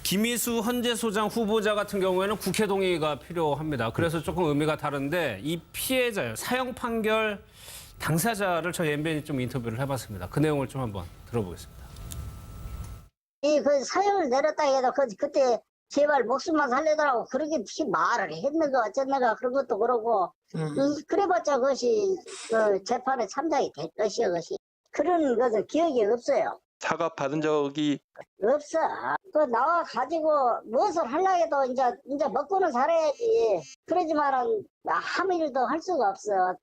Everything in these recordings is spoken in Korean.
김희수 헌재소장 후보자 같은 경우에는 국회 동의가 필요합니다. 그래서 조금 의미가 다른데 이 피해자요, 사형 판결 당사자를 저희 MBN이 좀 인터뷰를 해봤습니다. 그 내용을 좀 한번 들어보겠습니다. 그 사형을 내렸다 해도 그때 제발 목숨만 살리더라고 그렇게 말을 했는가 어쨌는가 그런 것도 그러고 그래봤자 그것이 그 재판에 참작이 될 것이요 그것이 그런 것은 기억이 없어요. 사과 받은 적이 없어. 그 나와 가지고 무엇을 하려 해도 이제 먹고는 살아야지. 그러지만은 아무 일도 할 수가 없어.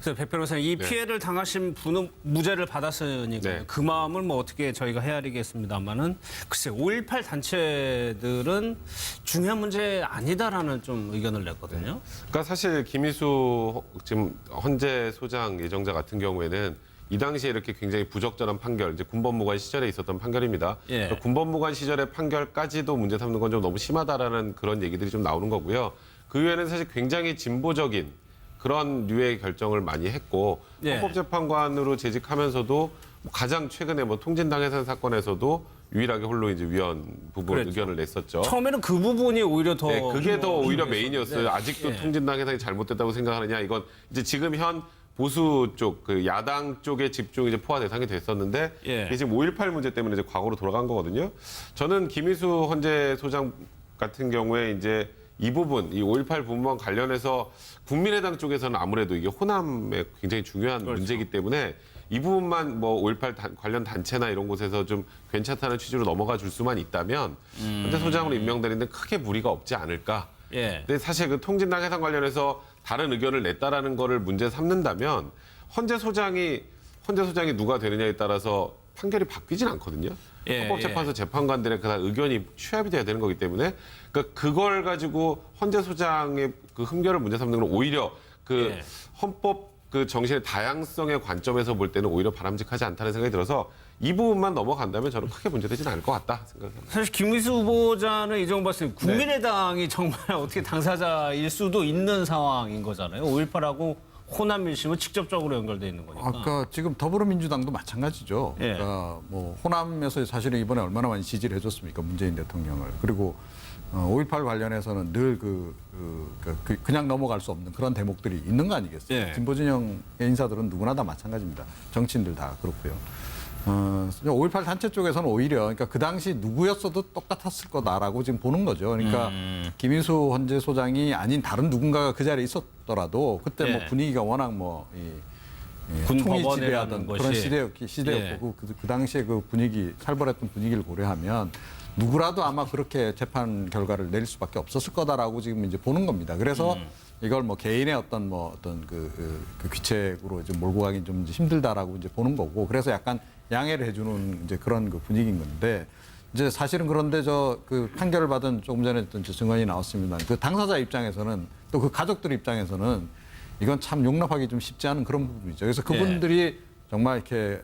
그래서 백 변호사님, 이 피해를 당하신 분은 무죄를 받았으니까 그 마음을 뭐 어떻게 저희가 헤아리겠습니다만은 글쎄 5.18 단체들은 중요한 문제 아니다라는 좀 의견을 냈거든요. 그러니까 사실 김희수 지금 헌재 소장 예정자 같은 경우에는 이 당시에 이렇게 굉장히 부적절한 판결, 이제 군법무관 시절에 있었던 판결입니다. 예. 군법무관 시절의 판결까지도 문제 삼는 건 좀 너무 심하다라는 그런 얘기들이 좀 나오는 거고요. 그 외에는 사실 굉장히 진보적인 그런 류의 결정을 많이 했고 예. 헌법재판관으로 재직하면서도 가장 최근에 뭐 통진당 해산 사건에서도 유일하게 홀로 이제 위헌 부분 그랬죠. 의견을 냈었죠. 처음에는 그 부분이 오히려 더 네, 그게 더 오히려 메인이었어요. 네. 아직도 예. 통진당 해상이 잘못됐다고 생각하느냐. 이건 이제 지금 현 보수 쪽, 그 야당 쪽에 집중 이제 포화 대상이 됐었는데 예. 이게 지금 5.18 문제 때문에 이제 과거로 돌아간 거거든요. 저는 김희수 헌재 소장 같은 경우에 이제 이 부분, 이 5.18 부분과 관련해서 국민의당 쪽에서는 아무래도 이게 호남에 굉장히 중요한 그렇죠. 문제이기 때문에 이 부분만 뭐 5.18 관련 단체나 이런 곳에서 좀 괜찮다는 취지로 넘어가 줄 수만 있다면 헌재 소장으로 임명되는데 크게 무리가 없지 않을까. 예. 근데 사실 그 통진당 해산 관련해서 다른 의견을 냈다라는 거를 문제 삼는다면 헌재 소장이 누가 되느냐에 따라서 판결이 바뀌진 않거든요. 예, 헌법재판소 재판관들의 그 의견이 취합이 돼야 되는 거기 때문에 그러니까 그걸 가지고 헌재 소장의 그 흠결을 문제 삼는 건 오히려 그 예. 헌법 그 정신의 다양성의 관점에서 볼 때는 오히려 바람직하지 않다는 생각이 들어서 이 부분만 넘어간다면 저는 크게 문제되지는 않을 것 같다 생각합니다. 사실 김희수 후보자는 이정도 봤을 때 국민의당이 정말 어떻게 당사자일 수도 있는 상황인 거잖아요. 5.18하고 호남 민심은 직접적으로 연결돼 있는 거니까. 아까 지금 더불어민주당도 마찬가지죠. 예. 그러니까 뭐 호남에서 사실은 이번에 얼마나 많이 지지를 해줬습니까, 문재인 대통령을. 그리고 5.18 관련해서는 늘 그냥 넘어갈 수 없는 그런 대목들이 있는 거 아니겠어요? 예. 진보 진영의 인사들은 누구나 다 마찬가지입니다. 정치인들 다 그렇고요. 5.18 단체 쪽에서는 오히려 그러니까 그 당시 누구였어도 똑같았을 거다라고 지금 보는 거죠. 그러니까 김희수 헌재 소장이 아닌 다른 누군가가 그 자리에 있었더라도 그때 뭐 예. 분위기가 워낙 군 총이 법원이라는 지배하던 그런 것이. 시대였고 그 당시에 그 분위기 살벌했던 분위기를 고려하면 누구라도 아마 그렇게 재판 결과를 내릴 수밖에 없었을 거다라고 지금 이제 보는 겁니다. 그래서 이걸 뭐 개인의 어떤 그 귀책으로 이제 몰고 가긴 좀 이제 힘들다라고 이제 보는 거고 그래서 약간 양해를 해주는 이제 그런 그 분위기인 건데 이제 사실은 그런데 그 판결을 받은 조금 전에 어떤 증언이 나왔습니다. 그 당사자 입장에서는 또 그 가족들 입장에서는 이건 참 용납하기 좀 쉽지 않은 그런 부분이죠. 그래서 그분들이 정말 이렇게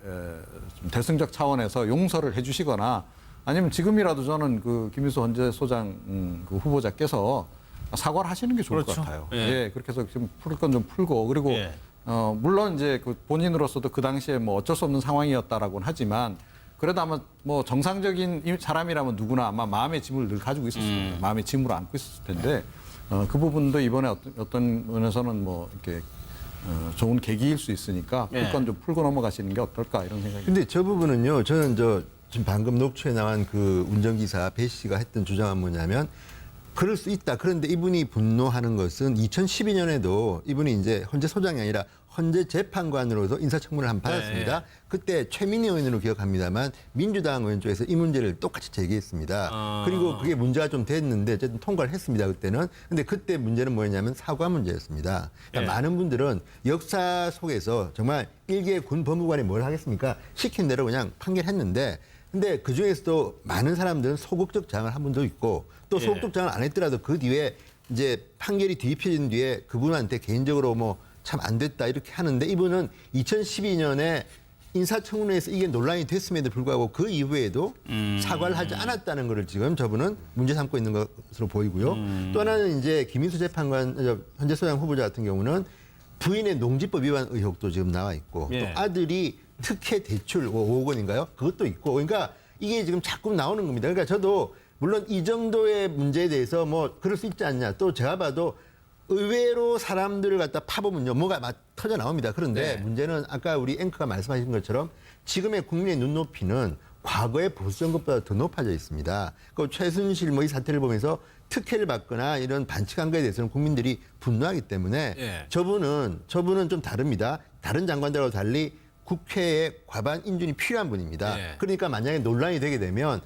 좀 대승적 차원에서 용서를 해주시거나 아니면 지금이라도 저는 그 김희수 헌재 소장 그 후보자께서 사과를 하시는 게 좋을 그렇죠. 것 같아요. 예. 예, 그렇게 해서 좀 풀 건 좀 풀고 그리고 예. 물론 이제 그 본인으로서도 그 당시에 뭐 어쩔 수 없는 상황이었다라고는 하지만 그래도 아마 뭐 정상적인 사람이라면 누구나 아마 마음의 짐을 늘 가지고 있었을 거예요. 마음의 짐으로 안고 있었을 텐데 그 부분도 이번에 어떤 면에서는 뭐 이렇게 좋은 계기일 수 있으니까 풀 건 좀 풀고 넘어가시는 게 어떨까 이런 생각이. 근데 저 부분은요, 저는 지금 방금 녹취에 나온 그 운전기사 배 씨가 했던 주장은 뭐냐면 그럴 수 있다. 그런데 이분이 분노하는 것은 2012년에도 이분이 이제 헌재 소장이 아니라 헌재 재판관으로서 인사청문을 한번 받았습니다. 그때 최민희 의원으로 기억합니다만 민주당 의원 쪽에서 이 문제를 똑같이 제기했습니다. 그리고 그게 문제가 좀 됐는데 어쨌든 통과를 했습니다. 그때는. 근데 그때 문제는 뭐였냐면 사과 문제였습니다. 그러니까 많은 분들은 역사 속에서 정말 일개 군 법무관이 뭘 하겠습니까? 시킨 대로 그냥 판결했는데 근데 그 중에서도 많은 사람들은 소극적 장을 한 분도 있고 또 소극적 장을 안 했더라도 그 뒤에 이제 판결이 뒤집혀진 뒤에 그분한테 개인적으로 뭐 참 안 됐다 이렇게 하는데 이분은 2012년에 인사청문회에서 이게 논란이 됐음에도 불구하고 그 이후에도 사과를 하지 않았다는 것을 지금 저분은 문제 삼고 있는 것으로 보이고요. 또 하나는 이제 김인수 재판관 현재 소장 후보자 같은 경우는 부인의 농지법 위반 의혹도 지금 나와 있고 또 아들이 특혜 대출 5억 원인가요? 그것도 있고 그러니까 이게 지금 자꾸 나오는 겁니다. 그러니까 저도 물론 이 정도의 문제에 대해서 뭐 그럴 수 있지 않냐. 또 제가 봐도 의외로 사람들을 갖다 파보면요. 뭐가 막 터져 나옵니다. 그런데 네. 문제는 아까 우리 앵커가 말씀하신 것처럼 지금의 국민의 눈높이는 과거의 보수 정권보다 더 높아져 있습니다. 그 최순실 뭐 이 사태를 보면서 특혜를 받거나 이런 반칙한 거에 대해서는 국민들이 분노하기 때문에 예. 저분은 좀 다릅니다. 다른 장관들하고 달리 국회에 과반 인준이 필요한 분입니다. 예. 그러니까 만약에 논란이 되게 되면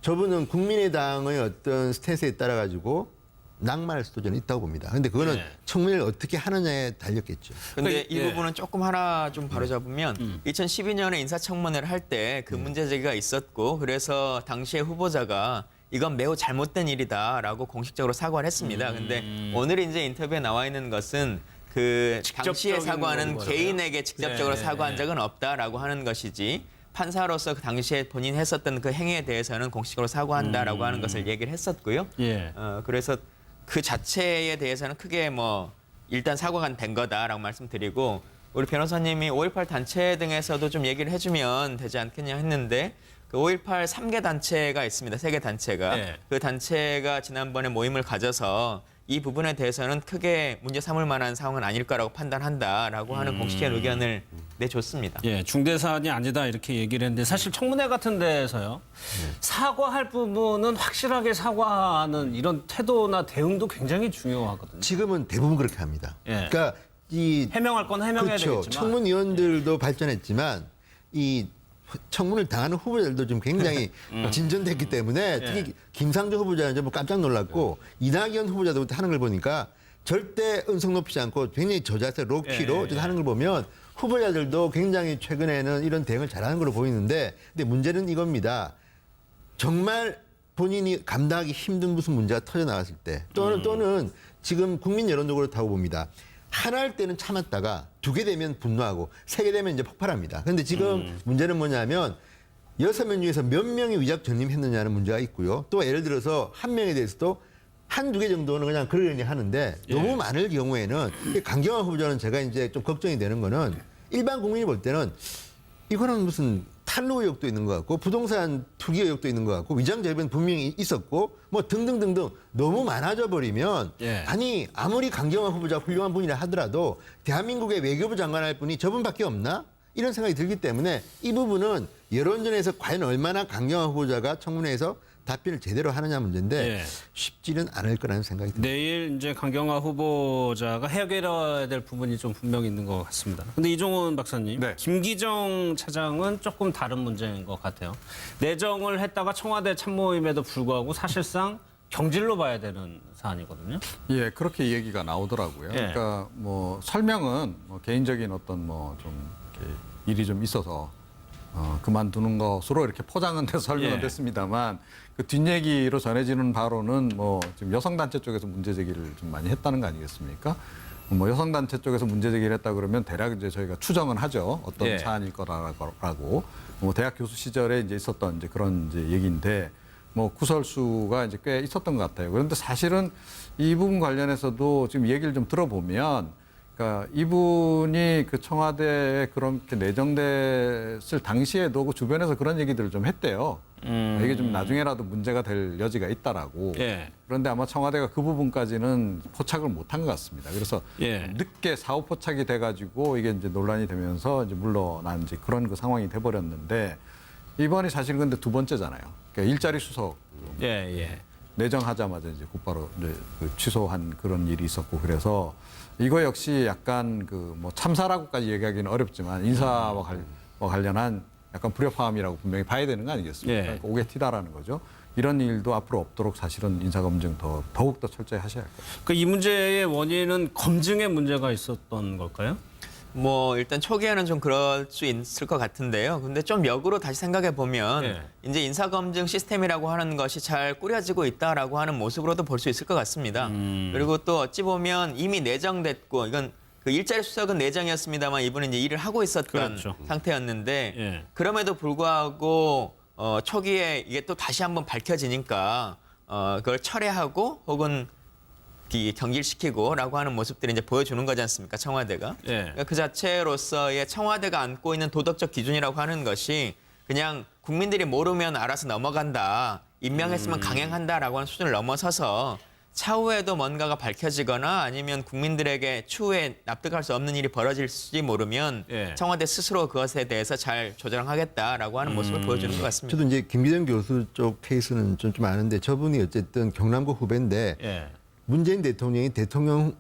저분은 국민의당의 어떤 스탠스에 따라 가지고 낙마할 수도 저는 있다고 봅니다. 그런데 그거는 예. 청문회를 어떻게 하느냐에 달렸겠죠. 근데 이 예. 부분은 조금 하나 좀 바로잡으면 2012년에 인사청문회를 할 때 그 문제 제기가 있었고 그래서 당시의 후보자가 이건 매우 잘못된 일이다라고 공식적으로 사과를 했습니다. 근데 오늘 이제 인터뷰에 나와 있는 것은 그 당시에 직접적인 사과는 거죠. 개인에게 직접적으로 네. 사과한 적은 없다라고 하는 것이지 판사로서 그 당시에 본인이 했었던 그 행위에 대해서는 공식적으로 사과한다라고 하는 것을 얘기를 했었고요. 예. 그래서 그 자체에 대해서는 크게 뭐 일단 사과가 된 거다라고 말씀드리고 우리 변호사님이 5.18 단체 등에서도 좀 얘기를 해주면 되지 않겠냐 했는데 그 5.18 3개 단체가 있습니다. 3개 단체가. 네. 그 단체가 지난번에 모임을 가져서 이 부분에 대해서는 크게 문제 삼을 만한 상황은 아닐 거라고 판단한다라고 하는 공식적인 의견을 내줬습니다. 예, 중대 사안이 아니다 이렇게 얘기를 했는데 사실 청문회 같은 데에서요. 사과할 부분은 확실하게 사과하는 이런 태도나 대응도 굉장히 중요하거든요. 지금은 대부분 그렇게 합니다. 예. 그러니까 이 해명할 건 해명해야 그렇죠. 되겠지만. 청문위원들도 발전했지만 이 청문을 당하는 후보자들도 좀 굉장히 진전됐기 때문에 특히 김상조 후보자는 좀 깜짝 놀랐고 이낙연 후보자도 하는 걸 보니까 절대 은성 높이지 않고 굉장히 저자세 로키로 하는 걸 보면 후보자들도 굉장히 최근에는 이런 대응을 잘하는 걸로 보이는데 근데 문제는 이겁니다. 정말 본인이 감당하기 힘든 무슨 문제가 터져 나왔을 때 또는 지금 국민 여론도 그렇다고 봅니다. 하나 할 때는 참았다가 2개 되면 분노하고 3개 되면 이제 폭발합니다. 그런데 지금 문제는 뭐냐면 6명 중에서 몇 명이 위작 전임했느냐는 문제가 있고요. 또 예를 들어서 1명에 대해서도 1-2개 정도는 그냥 그러려니 하는데 너무 많을 경우에는 강경화 후보자는 제가 이제 좀 걱정이 되는 거는 일반 국민이 볼 때는 이거는 무슨 탈루 의혹도 있는 것 같고 부동산 투기 의혹도 있는 것 같고 위장 재배는 분명히 있었고 뭐 등등등등 너무 많아져 버리면 예. 아니 아무리 강경화 후보자 훌륭한 분이라 하더라도 대한민국의 외교부 장관 할 분이 저분밖에 없나? 이런 생각이 들기 때문에 이 부분은 여론전에서 과연 얼마나 강경화 후보자가 청문회에서 답변을 제대로 하느냐 문제인데 예. 쉽지는 않을 거라는 생각이 듭니다. 내일 이제 강경화 후보자가 해결해야 될 부분이 좀 분명히 있는 것 같습니다. 근데 이종훈 박사님, 네. 김기정 차장은 조금 다른 문제인 것 같아요. 내정을 했다가 청와대 참모임에도 불구하고 사실상 경질로 봐야 되는 사안이거든요. 예, 그렇게 얘기가 나오더라고요. 예. 그러니까 뭐 설명은 뭐 개인적인 어떤 뭐 좀 일이 좀 있어서 그만두는 것으로 이렇게 포장은 돼서 설명은 예. 됐습니다만 그 뒷얘기로 전해지는 바로는 뭐 지금 여성단체 쪽에서 문제 제기를 좀 많이 했다는 거 아니겠습니까? 뭐 여성단체 쪽에서 문제 제기를 했다 그러면 대략 이제 저희가 추정은 하죠. 어떤 예. 사안일 거라고. 뭐 대학 교수 시절에 이제 있었던 이제 그런 이제 얘기인데 뭐 구설수가 이제 꽤 있었던 것 같아요. 그런데 사실은 이 부분 관련해서도 지금 얘기를 좀 들어보면 그러니까 이분이 그 청와대에 그렇게 내정됐을 당시에도 그 주변에서 그런 얘기들을 좀 했대요. 이게 좀 나중에라도 문제가 될 여지가 있다라고. 예. 그런데 아마 청와대가 그 부분까지는 포착을 못한 것 같습니다. 그래서 예. 늦게 사후 포착이 돼가지고 이게 이제 논란이 되면서 이제 물러난 이제 그런 그 상황이 돼버렸는데 이번이 사실 근데 2번째잖아요. 그러니까 일자리 수석 예, 예. 내정하자마자 이제 곧바로 이제 그 취소한 그런 일이 있었고 그래서 이거 역시 약간 그 뭐 참사라고까지 얘기하기는 어렵지만 인사와 관련한 약간 불협화음이라고 분명히 봐야 되는 거 아니겠습니까? 예. 그러니까 오게 튀다라는 거죠. 이런 일도 앞으로 없도록 사실은 인사검증 더욱 더 철저히 하셔야 할 거예요. 그 이 문제의 원인은 검증에 문제가 있었던 걸까요? 뭐 일단 초기에는 좀 그럴 수 있을 것 같은데요. 근데 좀 역으로 다시 생각해 보면 네. 이제 인사검증 시스템이라고 하는 것이 잘 꾸려지고 있다라고 하는 모습으로도 볼 수 있을 것 같습니다. 그리고 또 어찌 보면 이미 내정됐고 이건 그 일자리 수석은 내정이었습니다만 이분은 이제 일을 하고 있었던 그렇죠. 상태였는데 예. 그럼에도 불구하고 초기에 이게 또 다시 한번 밝혀지니까 그걸 철회하고 혹은 경질시키고라고 하는 모습들이 이제 보여주는 거지 않습니까? 청와대가. 예. 그러니까 그 자체로서의 청와대가 안고 있는 도덕적 기준이라고 하는 것이 그냥 국민들이 모르면 알아서 넘어간다, 임명했으면 강행한다라고 하는 수준을 넘어서서 차후에도 뭔가가 밝혀지거나 아니면 국민들에게 추후에 납득할 수 없는 일이 벌어질지 모르면 예. 청와대 스스로 그것에 대해서 잘 조정하겠다라고 하는 모습을 보여주는 것 같습니다. 저도 이제 김기정 교수 쪽 케이스는 좀 아는데 저분이 어쨌든 경남고 후배인데 예. 문재인 대통령이 대통령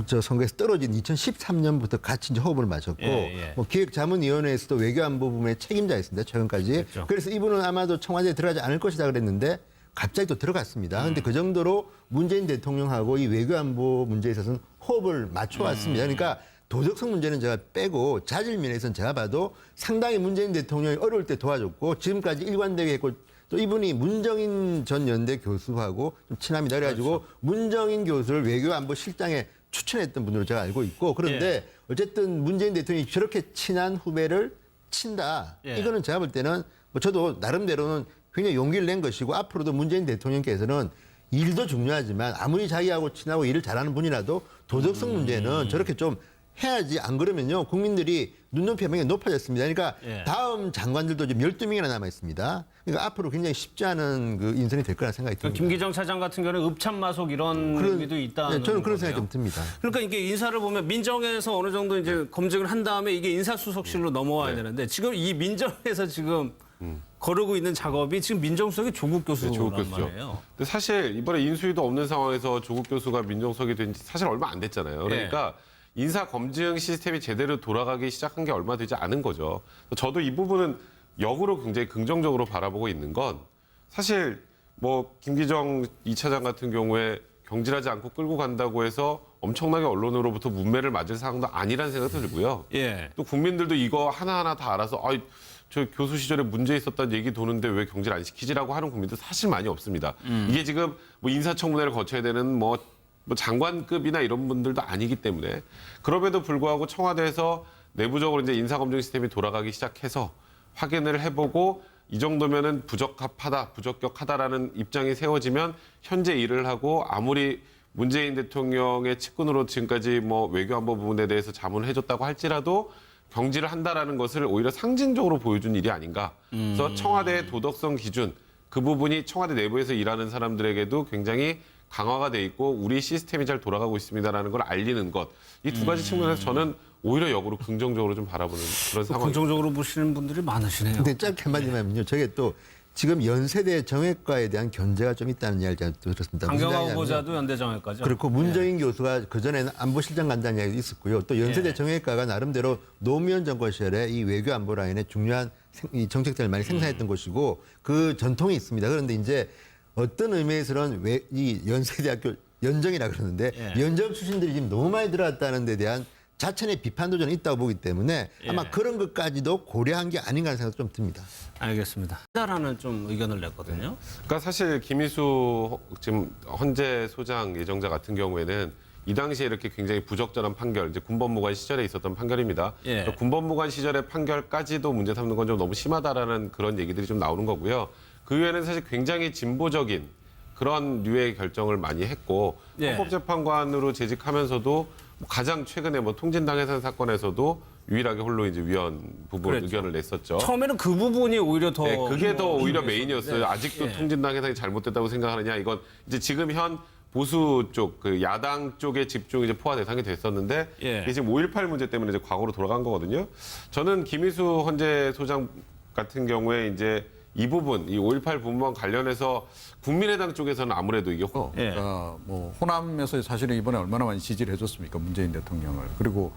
선거에서 떨어진 2013년부터 같이 이제 호흡을 맞췄고 예. 뭐 기획자문위원회에서도 외교안보 부문의 책임자였습니다. 최근까지. 그렇죠. 그래서 이분은 아마도 청와대에 들어가지 않을 것이다 그랬는데 갑자기 또 들어갔습니다. 그런데 그 정도로 문재인 대통령하고 이 외교안보 문제에 있어서는 호흡을 맞춰왔습니다. 그러니까 도덕성 문제는 제가 빼고 자질 면에서는 제가 봐도 상당히 문재인 대통령이 어려울 때 도와줬고 지금까지 일관되게 했고 또 이분이 문정인 전 연대 교수하고 좀 친합니다. 그래가지고 문정인 교수를 외교안보 실장에 추천했던 분으로 제가 알고 있고 그런데 어쨌든 문재인 대통령이 저렇게 친한 후배를 친다. 예. 이거는 제가 볼 때는 뭐 저도 나름대로는 굉장히 용기를 낸 것이고 앞으로도 문재인 대통령께서는 일도 중요하지만 아무리 자기하고 친하고 일을 잘하는 분이라도 도덕성 문제는 저렇게 좀 해야지 안 그러면요 국민들이 눈높이가 굉장히 높아졌습니다. 그러니까 예. 다음 장관들도 지금 12명이나 남아 있습니다. 그러니까 앞으로 굉장히 쉽지 않은 그 인선이 될 거라는 생각이 듭니다. 김기정 차장 같은 경우는 읍참마속 이런 의미도 있다는 네, 저는 그런 생각이 거네요. 좀 듭니다. 그러니까 이게 인사를 보면 민정에서 어느 정도 이제 검증을 한 다음에 이게 인사수석실로 넘어와야 되는데 지금 이 민정에서 지금 거르고 있는 작업이 지금 민정수석이 조국 교수란 조국 교수죠. 말이에요. 근데 사실 이번에 인수위도 없는 상황에서 조국 교수가 민정수석이 된 지 사실 얼마 안 됐잖아요. 그러니까 인사 검증 시스템이 제대로 돌아가기 시작한 게 얼마 되지 않은 거죠. 저도 이 부분은 역으로 굉장히 긍정적으로 바라보고 있는 건 사실 뭐 김기정 2차장 같은 경우에 경질하지 않고 끌고 간다고 해서 엄청나게 언론으로부터 문매를 맞을 상황도 아니라는 생각도 들고요. 예. 또 국민들도 이거 하나하나 다 알아서 저 교수 시절에 문제 있었다는 얘기 도는데 왜 경질 안 시키지라고 하는 국민도 사실 많이 없습니다. 이게 지금 뭐 인사청문회를 거쳐야 되는 뭐 장관급이나 이런 분들도 아니기 때문에 그럼에도 불구하고 청와대에서 내부적으로 이제 인사검증 시스템이 돌아가기 시작해서 확인을 해보고 이 정도면은 부적격하다라는 입장이 세워지면 현재 일을 하고 아무리 문재인 대통령의 측근으로 지금까지 뭐 외교안보 부분에 대해서 자문을 해줬다고 할지라도 경질을 한다라는 것을 오히려 상징적으로 보여준 일이 아닌가. 그래서 청와대의 도덕성 기준 그 부분이 청와대 내부에서 일하는 사람들에게도 굉장히 강화가 돼 있고 우리 시스템이 잘 돌아가고 있습니다라는 걸 알리는 것. 이 두 가지 측면에서 저는 오히려 역으로 긍정적으로 좀 바라보는 그런 상황입니다. 긍정적으로 보시는 분들이 많으시네요. 근데 짧게 한마디만요. 저게 또 지금 연세대 정외과에 대한 견제가 좀 있다는 이야기가 또 들었습니다. 강경화 무슨 후보자도 연대정외과죠. 그렇고 문정인 교수가 그전에는 안보실장 간다는 이야기도 있었고요. 또 연세대 예. 정외과가 나름대로 노무현 정권 시절에 이 외교 안보 라인에 중요한 이 정책들을 많이 생산했던 곳이고 그 전통이 있습니다. 그런데 이제 어떤 의미에서는 이 연세대학교 연정이라 그러는데 예. 연정 출신들이 지금 너무 많이 들어왔다는 데 대한 자천의 비판도 저는 있다고 보기 때문에 아마 예. 그런 것까지도 고려한 게 아닌가 하는 생각도 좀 듭니다. 알겠습니다. 라는 좀 의견을 냈거든요. 그러니까 사실 김희수 지금 헌재 소장 예정자 같은 경우에는 이 당시에 이렇게 굉장히 부적절한 판결, 이제 군법무관 시절에 있었던 판결입니다. 예. 그러니까 군법무관 시절의 판결까지도 문제 삼는 건 좀 너무 심하다라는 그런 얘기들이 좀 나오는 거고요. 그 외에는 사실 굉장히 진보적인 그런 류의 결정을 많이 했고 예. 헌법재판관으로 재직하면서도 가장 최근에 뭐 통진당해산 사건에서도 유일하게 홀로 이제 위헌 부분 그랬죠. 의견을 냈었죠. 처음에는 그 부분이 오히려 더 네, 그게 더 오히려 메인이었어요. 아직도 예. 통진당 해상이 잘못됐다고 생각하느냐. 이건 이제 지금 현 보수 쪽, 그 야당 쪽에 집중 이제 포화 대상이 됐었는데 예. 이게 지금 5.18 문제 때문에 이제 과거로 돌아간 거거든요. 저는 김희수 헌재 소장 같은 경우에 이제 이 부분, 이 5.18 부분과 관련해서 국민의당 쪽에서는 아무래도 이게 예. 뭐 호남에서 사실은 이번에 얼마나 많이 지지를 해줬습니까 문재인 대통령을. 그리고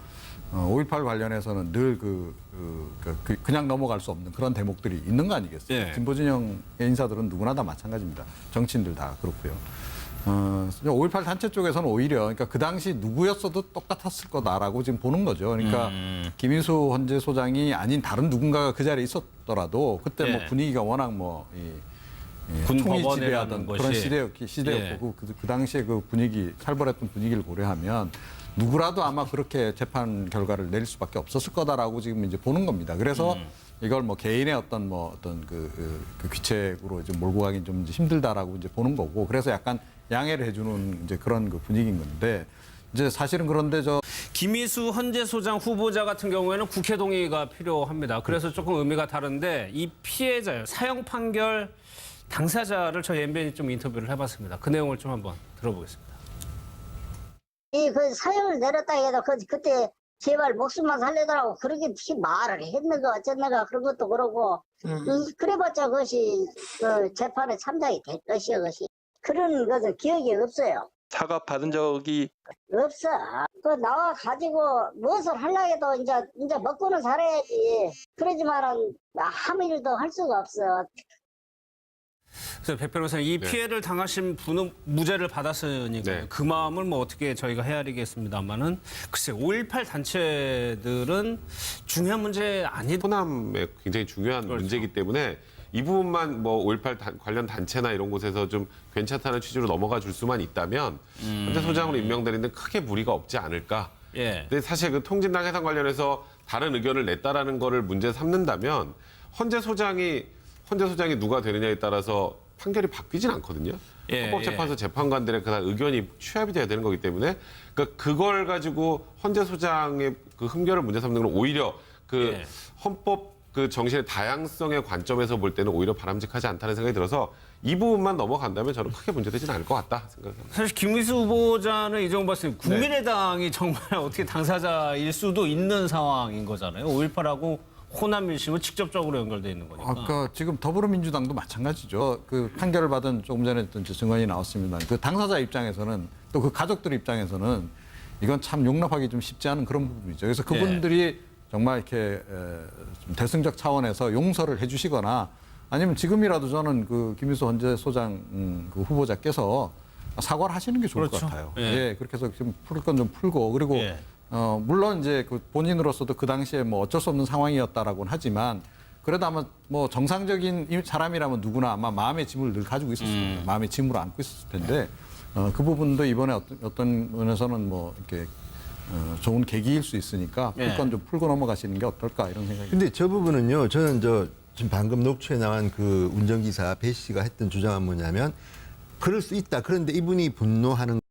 5.18 관련해서는 늘 그냥 넘어갈 수 없는 그런 대목들이 있는 거 아니겠어요? 예. 진보 진영의 인사들은 누구나 다 마찬가지입니다. 정치인들 다 그렇고요. 5.18 단체 쪽에서는 오히려 그러니까 그 당시 누구였어도 똑같았을 거다라고 지금 보는 거죠. 그러니까 김인수 헌재 소장이 아닌 다른 누군가가 그 자리에 있었더라도 그때 뭐 예. 분위기가 워낙 군 총이 법원이라는 지배하던 그런 것이. 시대였고 그 당시에 그 분위기 살벌했던 분위기를 고려하면 누구라도 아마 그렇게 재판 결과를 내릴 수밖에 없었을 거다라고 지금 이제 보는 겁니다. 그래서 이걸 뭐 개인의 어떤 그 귀책으로 이제 몰고 가긴 좀 이제 힘들다라고 이제 보는 거고 그래서 약간 양해를 해주는 이제 그런 그 분위기인 건데 이제 사실은 그런데 김희수 헌재소장 후보자 같은 경우에는 국회 동의가 필요합니다. 그래서 조금 의미가 다른데 이 피해자요, 사형 판결 당사자를 저희 MBN이 좀 인터뷰를 해봤습니다. 그 내용을 좀 한번 들어보겠습니다. 그 사형을 내렸다 해도 그때 제발 목숨만 살리더라고 그렇게 말을 했는가 어쨌는가 그런 것도 그러고 그래봤자 그것이 그 재판에 참작이 될 것이요 그것이 그런 것은 기억이 없어요. 사과 받은 적이 없어. 그 나와 가지고 무엇을 하려 해도 이제 먹고는 살아야지. 그러지만은 아무 일도 할 수가 없어. 그래서 백 변호사님, 이 피해를 당하신 분은 무죄를 받았으니까 네. 그 마음을 뭐 어떻게 저희가 헤아리겠습니다만은 글쎄 5.18 단체들은 중요한 문제 아니다. 호남에 굉장히 중요한 문제이기 때문에 이 부분만 뭐 5.18 관련 단체나 이런 곳에서 좀 괜찮다는 취지로 넘어가 줄 수만 있다면 헌재 소장으로 임명되는데 크게 무리가 없지 않을까. 예. 근데 사실 그 통진당 해산 관련해서 다른 의견을 냈다라는 거를 문제 삼는다면 헌재 소장이 누가 되느냐에 따라서 판결이 바뀌진 않거든요. 예, 헌법재판소 재판관들의 그 의견이 취합이 돼야 되는 거기 때문에 그러니까 그걸 가지고 헌재 소장의 그 흠결을 문제 삼는 건 오히려 그 예. 헌법 그 정신의 다양성의 관점에서 볼 때는 오히려 바람직하지 않다는 생각이 들어서 이 부분만 넘어간다면 저는 크게 문제되지는 않을 것 같다 생각합니다. 사실 김희수 후보자는 이종훈 박사님 국민의당이 정말 어떻게 당사자일 수도 있는 상황인 거잖아요. 5.18하고 호남 민심은 직접적으로 연결돼 있는 거니까. 아까 지금 더불어민주당도 마찬가지죠. 그 판결을 받은 조금 전에 어떤 증언이 나왔습니다. 그 당사자 입장에서는 또 그 가족들 입장에서는 이건 참 용납하기 좀 쉽지 않은 그런 부분이죠. 그래서 그분들이 정말 이렇게 좀 대승적 차원에서 용서를 해주시거나 아니면 지금이라도 저는 그 김희수 헌재 소장 그 후보자께서 사과를 하시는 게 좋을 그렇죠. 것 같아요. 예. 예, 그렇게 해서 좀 풀 건 좀 풀고 그리고 예. 물론 이제 그 본인으로서도 그 당시에 뭐 어쩔 수 없는 상황이었다라고는 하지만 그래도 아마 뭐 정상적인 사람이라면 누구나 아마 마음의 짐을 늘 가지고 있었을 거예요. 마음의 짐으로 안고 있었을 텐데 그 부분도 이번에 어떤 면에서는 뭐 이렇게 좋은 계기일 수 있으니까 풀 건 좀 풀고 넘어가시는 게 어떨까 이런 생각이. 근데 저 부분은요, 저는 지금 방금 녹취에 나간 그 운전기사 배 씨가 했던 주장은 뭐냐면 그럴 수 있다. 그런데 이분이 분노하는